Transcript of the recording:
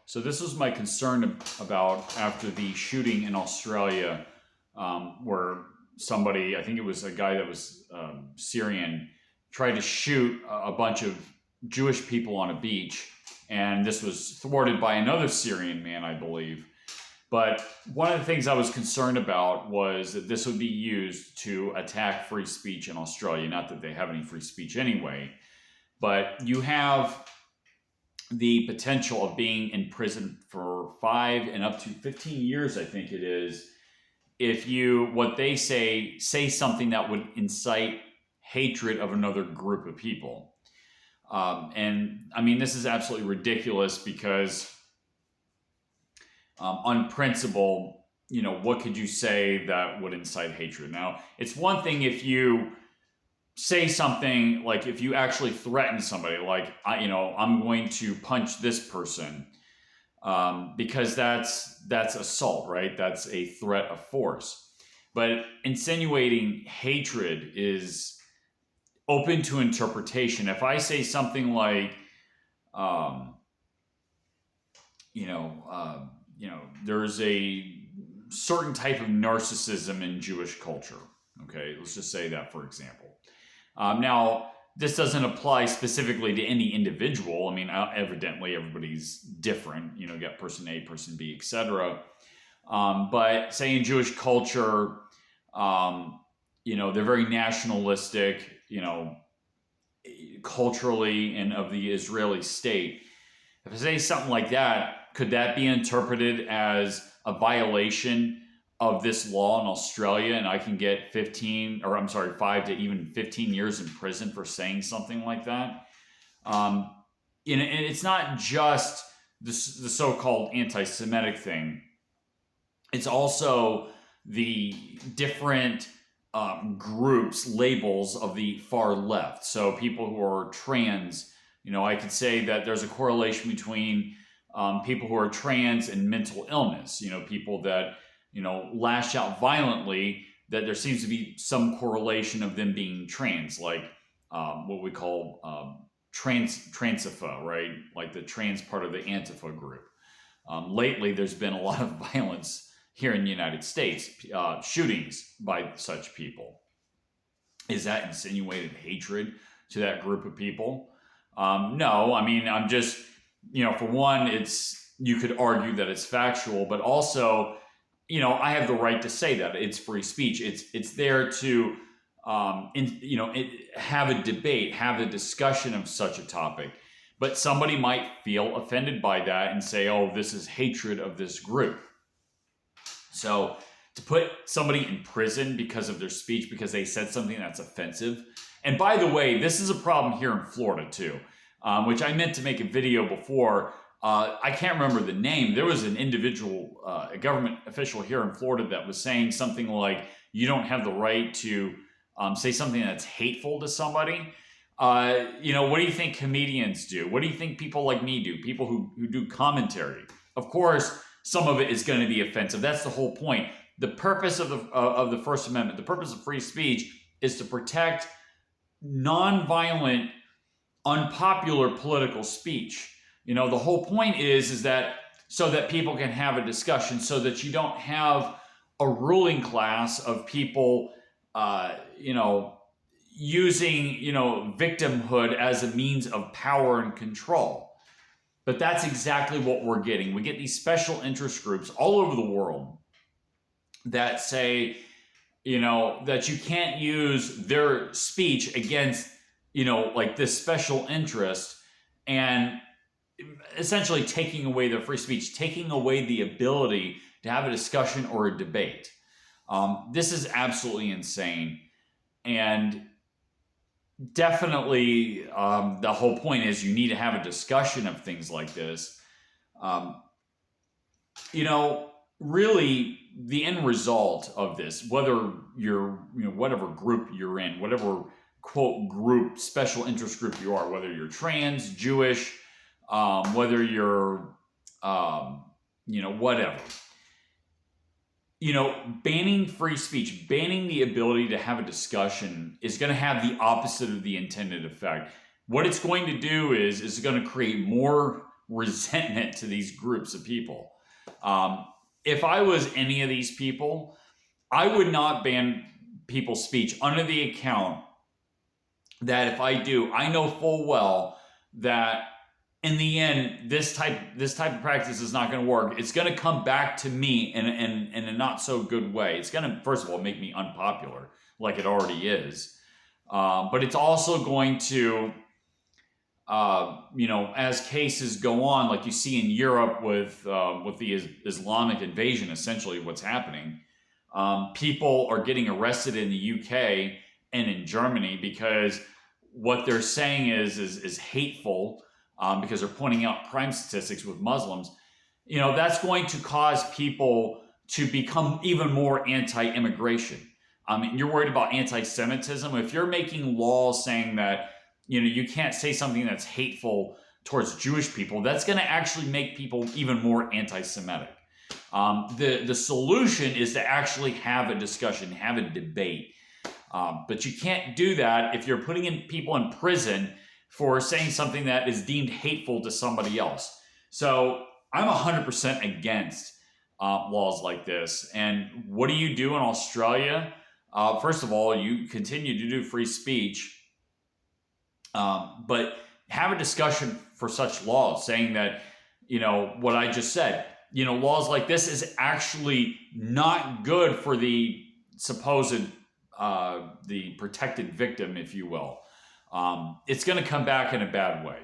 So this was my concern about after the shooting in Australia, where somebody, I think it was a guy that was Syrian, tried to shoot a bunch of Jewish people on a beach, and this was thwarted by another Syrian man, I believe. But one of the things I was concerned about was that this would be used to attack free speech in Australia. Not that they have any free speech anyway, but you have the potential of being in prison for 5 and up to 15 years, I think it is, if you, what they say something that would incite hatred of another group of people. And I mean, this is absolutely ridiculous because on principle, what could you say that would incite hatred? Now, it's one thing if you say something like, if you actually threaten somebody, like, I'm going to punch this person, because that's assault, right? That's a threat of force. But insinuating hatred is open to interpretation. If I say something like, there's a certain type of narcissism in Jewish culture. Okay, let's just say that, for example. Now, this doesn't apply specifically to any individual. I mean, evidently everybody's different. You got person A, person B, etc. But say in Jewish culture, they're very nationalistic, culturally, and of the Israeli state. If I say something like that, could that be interpreted as a violation of this law in Australia, and I can get 5 to even 15 years in prison for saying something like that? And it's not just the so-called anti-Semitic thing. It's also the different groups, labels of the far left. So people who are trans, I could say that there's a correlation between people who are trans and mental illness. People that lash out violently, that there seems to be some correlation of them being trans, like what we call Transifa, right? Like the trans part of the Antifa group. Lately, there's been a lot of violence here in the United States, shootings by such people. Is that insinuated hatred to that group of people? No, I mean, I'm just, for one, you could argue that it's factual, but also, I have the right to say that. It's free speech. It's there to, have a debate, have a discussion of such a topic. But somebody might feel offended by that and say, oh, this is hatred of this group. So to put somebody in prison because of their speech, because they said something that's offensive. And by the way, this is a problem here in Florida too, which I meant to make a video before. I can't remember the name. There was an individual, a government official here in Florida that was saying something like, you don't have the right to say something that's hateful to somebody. What do you think comedians do? What do you think people like me do? People who do commentary. Of course, some of it is going to be offensive. That's the whole point. The purpose of the First Amendment, the purpose of free speech, is to protect nonviolent, unpopular political speech. The whole point is that so that people can have a discussion, so that you don't have a ruling class of people, using, victimhood as a means of power and control. But that's exactly what we're getting. We get these special interest groups all over the world that say, that you can't use their speech against, like this special interest, and essentially taking away their free speech, taking away the ability to have a discussion or a debate. This is absolutely insane. And definitely, the whole point is you need to have a discussion of things like this. Really, the end result of this, whether you're, whatever group you're in, whatever quote group, special interest group you are, whether you're trans, Jewish, whether you're, whatever. Banning free speech, banning the ability to have a discussion is going to have the opposite of the intended effect. What it's going to do is it's going to create more resentment to these groups of people. If I was any of these people, I would not ban people's speech under the account that if I do, I know full well that in the end, this type of practice is not going to work. It's going to come back to me in a not so good way. It's going to, first of all, make me unpopular, like it already is. But it's also going to, as cases go on, like you see in Europe with the Islamic invasion, essentially what's happening. People are getting arrested in the UK and in Germany because what they're saying is hateful. Because they're pointing out crime statistics with Muslims, that's going to cause people to become even more anti-immigration. You're worried about anti-Semitism. If you're making laws saying that, you can't say something that's hateful towards Jewish people, that's going to actually make people even more anti-Semitic. The solution is to actually have a discussion, have a debate. But you can't do that if you're putting people in prison for saying something that is deemed hateful to somebody else. So I'm 100% against laws like this. And what do you do in Australia? First of all, you continue to do free speech, but have a discussion for such laws saying that, what I just said, laws like this is actually not good for the supposed, the protected victim, if you will. It's going to come back in a bad way.